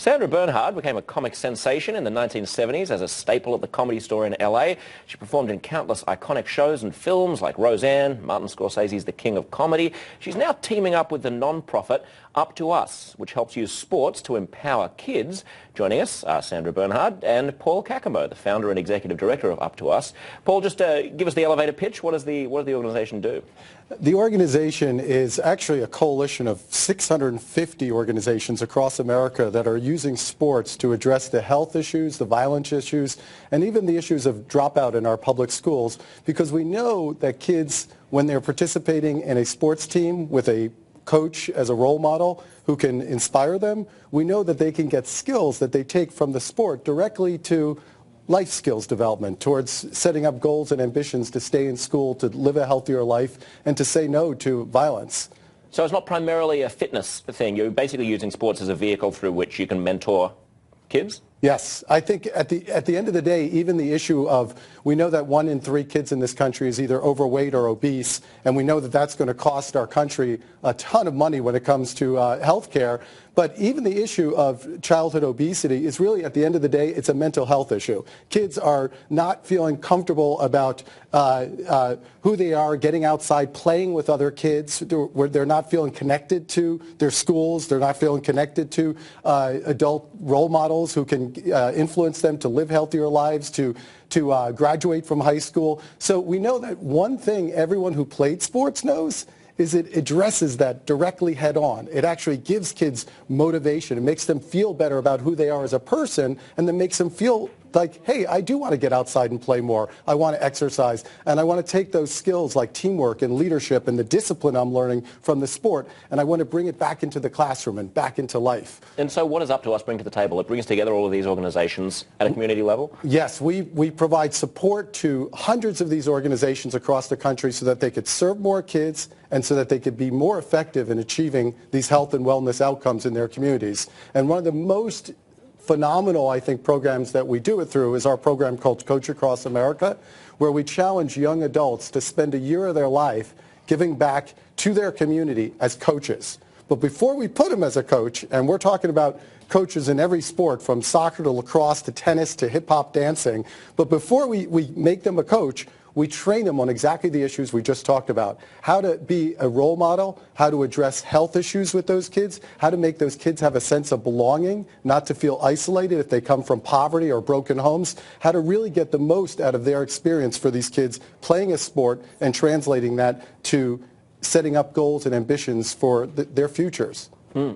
Sandra Bernhard became a comic sensation in the 1970s as a staple at the Comedy Store in LA. She performed in countless iconic shows and films like Roseanne, Martin Scorsese's The King of Comedy. She's now teaming up with the non-profit Up2Us, which helps use sports to empower kids. Joining us are Sandra Bernhard and Paul Kakamo, the founder and executive director of Up2Us. Paul, just give us the elevator pitch. What does the organization do? The organization is actually a coalition of 650 organizations across America that are using sports to address the health issues, the violence issues, and even the issues of dropout in our public schools, because we know that kids, when they're participating in a sports team with a coach as a role model who can inspire them, we know that they can get skills that they take from the sport directly to life skills development, towards setting up goals and ambitions to stay in school, to live a healthier life, and to say no to violence. So it's not primarily a fitness thing. You're basically using sports as a vehicle through which you can mentor kids? Yes. I think at the end of the day, even the issue of, we know that 1 in 3 kids in this country is either overweight or obese, and we know that that's going to cost our country a ton of money when it comes to health care. But even the issue of childhood obesity is really, at the end of the day, it's a mental health issue. Kids are not feeling comfortable about who they are, getting outside, playing with other kids. They're not feeling connected to their schools. They're not feeling connected to adult role models who can influence them to live healthier lives, to graduate from high school. So we know that one thing everyone who played sports knows is it addresses that directly head on. It actually gives kids motivation. It makes them feel better about who they are as a person, and then makes them feel like, hey, I do want to get outside and play more. I want to exercise, and I want to take those skills like teamwork and leadership and the discipline I'm learning from the sport, and I want to bring it back into the classroom and back into life. And so what does Up2Us bring to the table? It brings together all of these organizations at a community level? Yes, we provide support to hundreds of these organizations across the country so that they could serve more kids and so that they could be more effective in achieving these health and wellness outcomes in their communities. And one of the most phenomenal, I think, programs that we do it through is our program called Coach Across America, where we challenge young adults to spend a year of their life giving back to their community as coaches. But before we put them as a coach, and we're talking about coaches in every sport, from soccer to lacrosse to tennis to hip-hop dancing, but before we make them a coach, we train them on exactly the issues we just talked about. How to be a role model, how to address health issues with those kids, how to make those kids have a sense of belonging, not to feel isolated if they come from poverty or broken homes, how to really get the most out of their experience for these kids playing a sport and translating that to setting up goals and ambitions for their futures.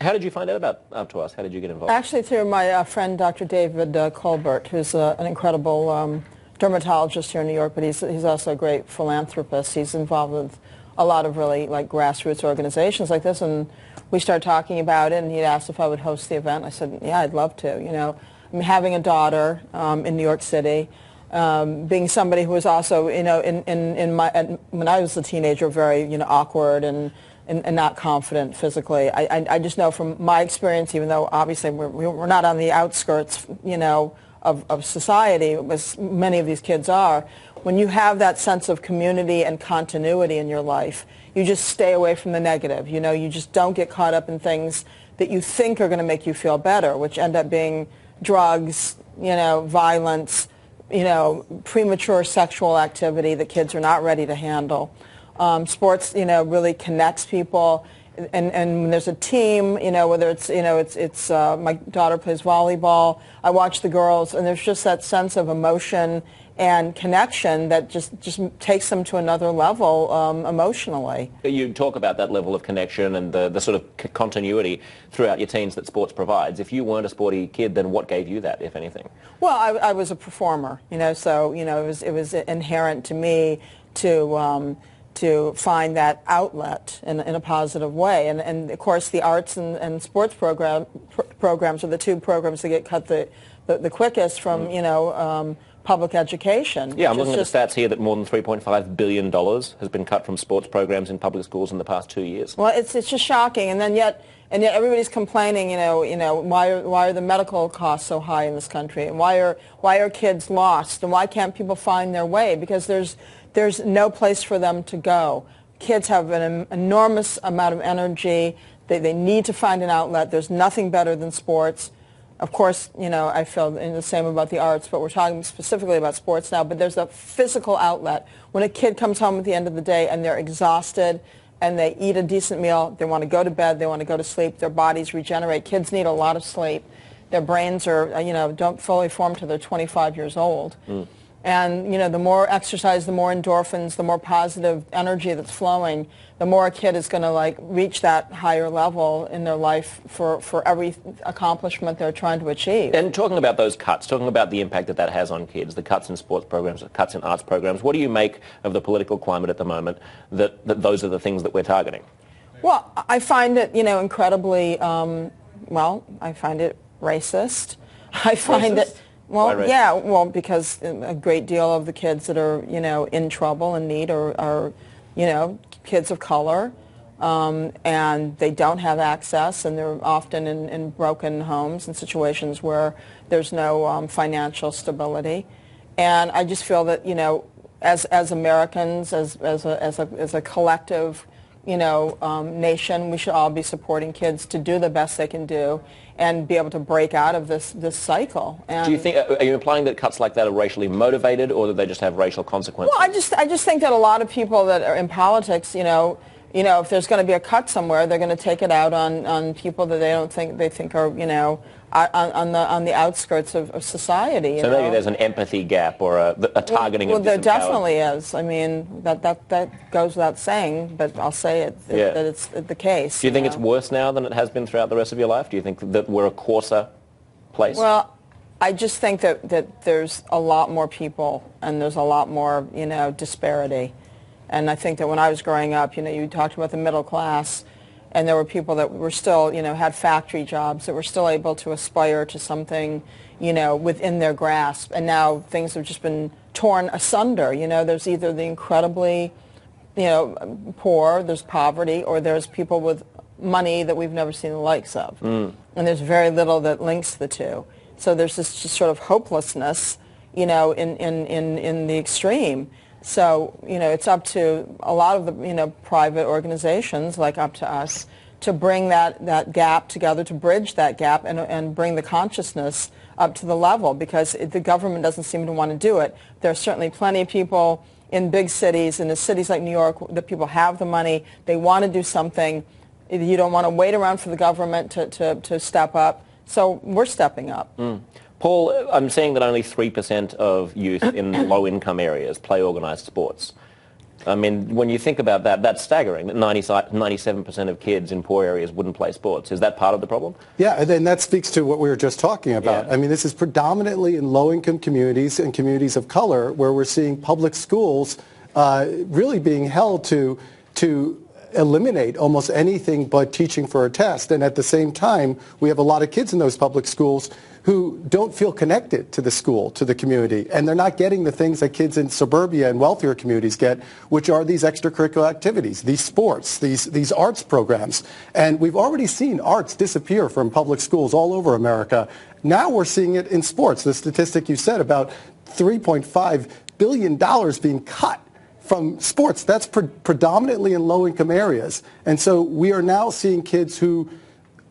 How did you find out about Up2Us? How did you get involved? Actually, through my friend Dr. David Colbert, who's an incredible dermatologist here in New York, but he's also a great philanthropist. He's involved with a lot of really like grassroots organizations like this, and we started talking about it, and he'd asked if I would host the event. I said, yeah, I'd love to. You know, I'm having a daughter in New York City, being somebody who was also, you know, when I was a teenager, very, you know, awkward and not confident physically. I just know from my experience, even though obviously we're not on the outskirts, you know, of society, as many of these kids are, when you have that sense of community and continuity in your life, you just stay away from the negative. You know, you just don't get caught up in things that you think are going to make you feel better, which end up being drugs, you know, violence, you know, premature sexual activity that kids are not ready to handle. Sports, you know, really connects people. And when there's a team, you know, whether it's, you know, it's my daughter plays volleyball, I watch the girls, and there's just that sense of emotion and connection that just takes them to another level emotionally. You talk about that level of connection and the sort of continuity throughout your teens that sports provides. If you weren't a sporty kid, then what gave you that, if anything? Well, I was a performer, you know, so, you know, it was inherent to me to find that outlet in a positive way. And of course, the arts and sports programs are the two programs that get cut the quickest from, you know, public education. Yeah, I'm looking at the stats here that more than $3.5 billion has been cut from sports programs in public schools in the past 2 years. Well, it's just shocking. And yet everybody's complaining, you know, why are the medical costs so high in this country? And why are kids lost? And why can't people find their way? Because there's no place for them to go. Kids have an enormous amount of energy. They need to find an outlet. There's nothing better than sports. Of course, I feel the same about the arts, but we're talking specifically about sports now. But there's a physical outlet. When a kid comes home at the end of the day and they're exhausted and they eat a decent meal, they want to go to bed, they want to go to sleep, their bodies regenerate. Kids need a lot of sleep. Their brains are, don't fully form till they're 25 years old. And, the more exercise, the more endorphins, the more positive energy that's flowing, the more a kid is going to reach that higher level in their life for every accomplishment they're trying to achieve. And talking about those cuts, talking about the impact that has on kids, the cuts in sports programs, the cuts in arts programs, what do you make of the political climate at the moment that those are the things that we're targeting? Well, I find it, incredibly, I find it racist. I find Racist? it... Well, because a great deal of the kids that are, in trouble and need are kids of color, and they don't have access, and they're often in broken homes and situations where there's no financial stability. And I just feel that, as Americans, as a collective, nation, we should all be supporting kids to do the best they can do and be able to break out of this cycle. And do you think, are you implying that cuts like that are racially motivated, or that they just have racial consequences? Well, I just think that a lot of people that are in politics, if there's going to be a cut somewhere, they're going to take it out on people that they think are, on the outskirts of society. So maybe there's an empathy gap or a targeting of disempowered. There definitely is. I mean, that goes without saying, but I'll say that it's the case. Do you think it's worse now than it has been throughout the rest of your life? Do you think that we're a coarser place? Well, I just think that there's a lot more people and there's a lot more, disparity. And I think that when I was growing up, you talked about the middle class, and there were people that were still, had factory jobs, that were still able to aspire to something, within their grasp. And now things have just been torn asunder. There's either the incredibly, poor, there's poverty, or there's people with money that we've never seen the likes of. And there's very little that links the two. So there's this just sort of hopelessness, in the extreme. So, it's up to a lot of the, private organizations like Up2Us to bring that gap together, to bridge that gap and bring the consciousness up to the level, because the government doesn't seem to want to do it. There are certainly plenty of people in big cities, in the cities like New York, that people have the money, they want to do something. You don't want to wait around for the government to step up. So we're stepping up. Paul, I'm seeing that only 3% of youth in low-income areas play organised sports. I mean, when you think about that, that's staggering, that 97% of kids in poor areas wouldn't play sports. Is that part of the problem? Yeah, and then that speaks to what we were just talking about. Yeah. I mean, this is predominantly in low-income communities and communities of color, where we're seeing public schools really being held to eliminate almost anything but teaching for a test. And at the same time, we have a lot of kids in those public schools who don't feel connected to the school, to the community, and they're not getting the things that kids in suburbia and wealthier communities get, which are these extracurricular activities, these sports, these arts programs. And we've already seen arts disappear from public schools all over America. Now we're seeing it in sports. The statistic you said about $3.5 billion being cut from sports, that's predominantly in low-income areas. And so we are now seeing kids who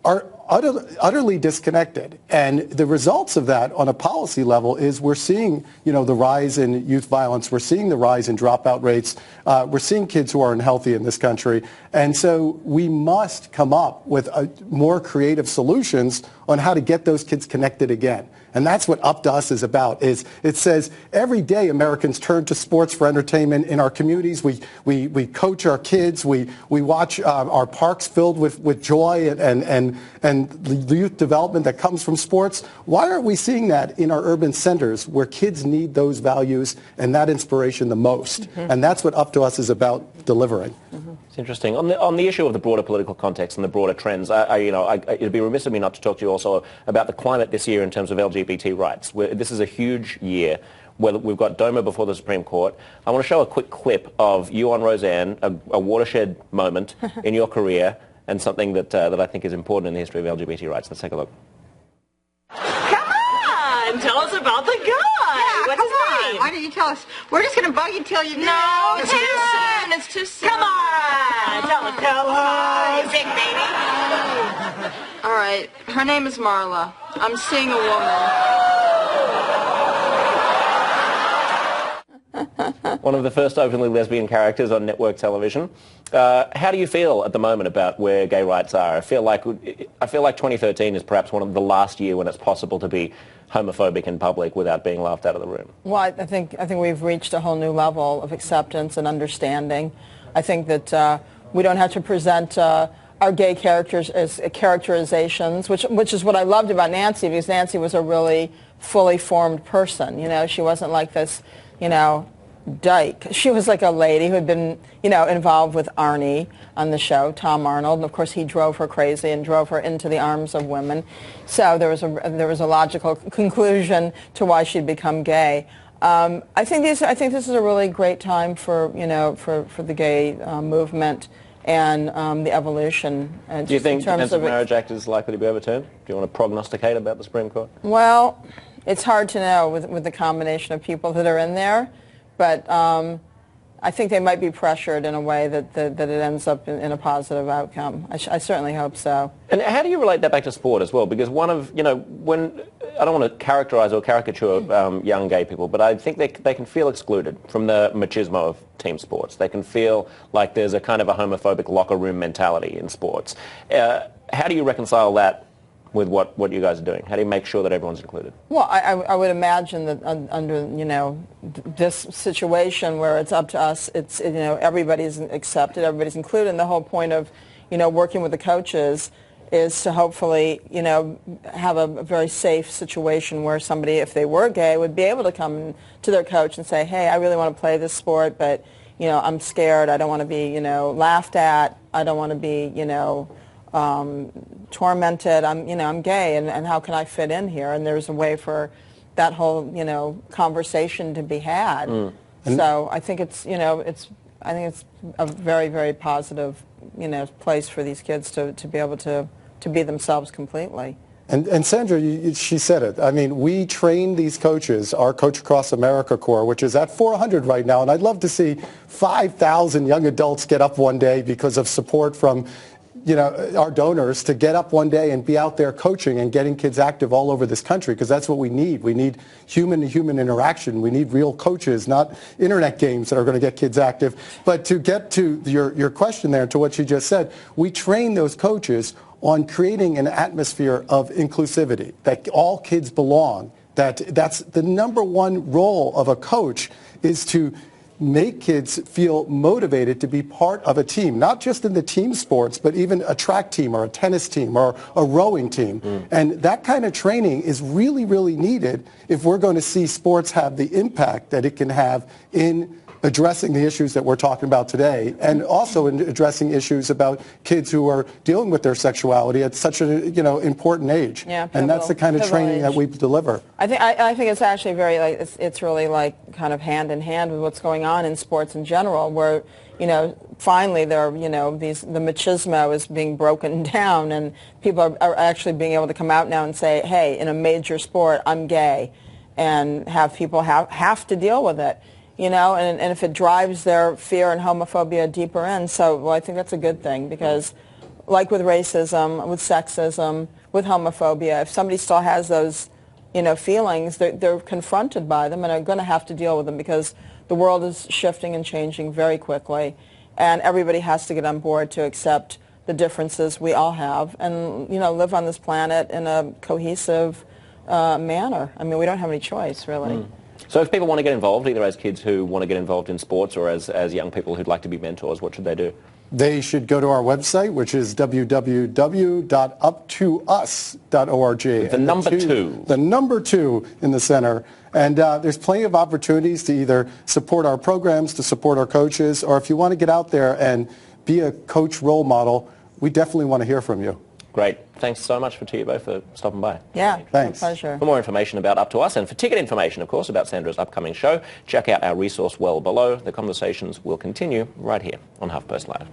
are utterly disconnected. And the results of that on a policy level is we're seeing, the rise in youth violence. We're seeing the rise in dropout rates. We're seeing kids who are unhealthy in this country. And so we must come up with more creative solutions on how to get those kids connected again. And that's what Up2Us is about. It says every day Americans turn to sports for entertainment in our communities. We coach our kids. We watch our parks filled with joy and the youth development that comes from sports. Why aren't we seeing that in our urban centers where kids need those values and that inspiration the most? Mm-hmm. And that's what Up2Us is about delivering. Mm-hmm. It's interesting. On the issue of the broader political context and the broader trends, it'd be remiss of me not to talk to you also about the climate this year in terms of LGBT rights. This is a huge year where we've got DOMA before the Supreme Court. I want to show a quick clip of you on Roseanne, a watershed moment in your career, and something that I think is important in the history of LGBT rights. Let's take a look. Come on! on, tell us about the guy. Yeah, What's come his on. name? Why don't you tell us? We're just going to bug you till you No, know. it's too soon. It's too soon. Come on, tell us. Big baby. All right, her name is Marla. I'm seeing a woman. One of the first openly lesbian characters on network television. How do you feel at the moment about where gay rights are? I feel like 2013 is perhaps one of the last year when it's possible to be homophobic in public without being laughed out of the room. Well, I think we've reached a whole new level of acceptance and understanding. I think that we don't have to present our gay characters as characterizations, which is what I loved about Nancy, because Nancy was a really fully formed person. You know, she wasn't like this, you know, dyke. She was like a lady who had been, you know, involved with Arnie on the show, Tom Arnold, and of course he drove her crazy and drove her into the arms of women. So there was a logical conclusion to why she'd become gay. I think this is a really great time for, you know, for the gay movement and the evolution. Do you think the Defense Marriage Act is likely to be overturned? Do you want to prognosticate about the Supreme Court? Well, it's hard to know with the combination of people that are in there, but I think they might be pressured in a way that it ends up in a positive outcome. I certainly hope so. And how do you relate that back to sport as well? Because one of, you know, when, I don't want to characterize or caricature young gay people, but I think they can feel excluded from the machismo of team sports. They can feel like there's a kind of a homophobic locker room mentality in sports. How do you reconcile that with what you guys are doing? How do you make sure that everyone's included? Well, I would imagine that under, you know, this situation where it's up to us, it's, you know, everybody's accepted, everybody's included, and the whole point of, you know, working with the coaches is to hopefully, you know, have a very safe situation where somebody, if they were gay, would be able to come to their coach and say, hey, I really want to play this sport, but, you know, I'm scared, I don't want to be, you know, laughed at, I don't want to be, you know, tormented, I'm gay, and how can I fit in here? And there's a way for that whole, you know, conversation to be had. So I think it's, you know, I think it's a very, very positive, you know, place for these kids to be able to be themselves completely. And Sandra, she said it. I mean, we train these coaches, our Coach Across America Corps, which is at 400 right now, and I'd love to see 5,000 young adults get up one day because of support from, you know, our donors, to get up one day and be out there coaching and getting kids active all over this country, because that's what we need. We need human-to-human interaction. We need real coaches, not internet games that are going to get kids active. But to get to your question there, to what you just said, we train those coaches on creating an atmosphere of inclusivity, that all kids belong. That's the number one role of a coach, is to make kids feel motivated to be part of a team, not just in the team sports, but even a track team or a tennis team or a rowing team. And that kind of training is really, really needed if we're going to see sports have the impact that it can have in addressing the issues that we're talking about today, and also in addressing issues about kids who are dealing with their sexuality at such a, you know, important age. Yeah, and that's the kind of training that we deliver. I think it's actually very, like, it's really like kind of hand in hand with what's going on in sports in general, where, you know, finally there, you know, the machismo is being broken down, and people are actually being able to come out now and say, hey, in a major sport, I'm gay, and have people have to deal with it. You know, and if it drives their fear and homophobia deeper in, so, well, I think that's a good thing, because like with racism, with sexism, with homophobia, if somebody still has those, you know, feelings, they're confronted by them and are going to have to deal with them, because the world is shifting and changing very quickly, and everybody has to get on board to accept the differences we all have and, you know, live on this planet in a cohesive manner. I mean, we don't have any choice, really. So if people want to get involved, either as kids who want to get involved in sports or as young people who'd like to be mentors, what should they do? They should go to our website, which is www.up2us.org. The number two. The number 2 in the center. And there's plenty of opportunities to either support our programs, to support our coaches, or if you want to get out there and be a coach role model, we definitely want to hear from you. Great. Thanks so much to you both for stopping by. Yeah, thanks. My pleasure. For more information about Up2Us and for ticket information, of course, about Sandra's upcoming show, check out our resource well below. The conversations will continue right here on HuffPost Live.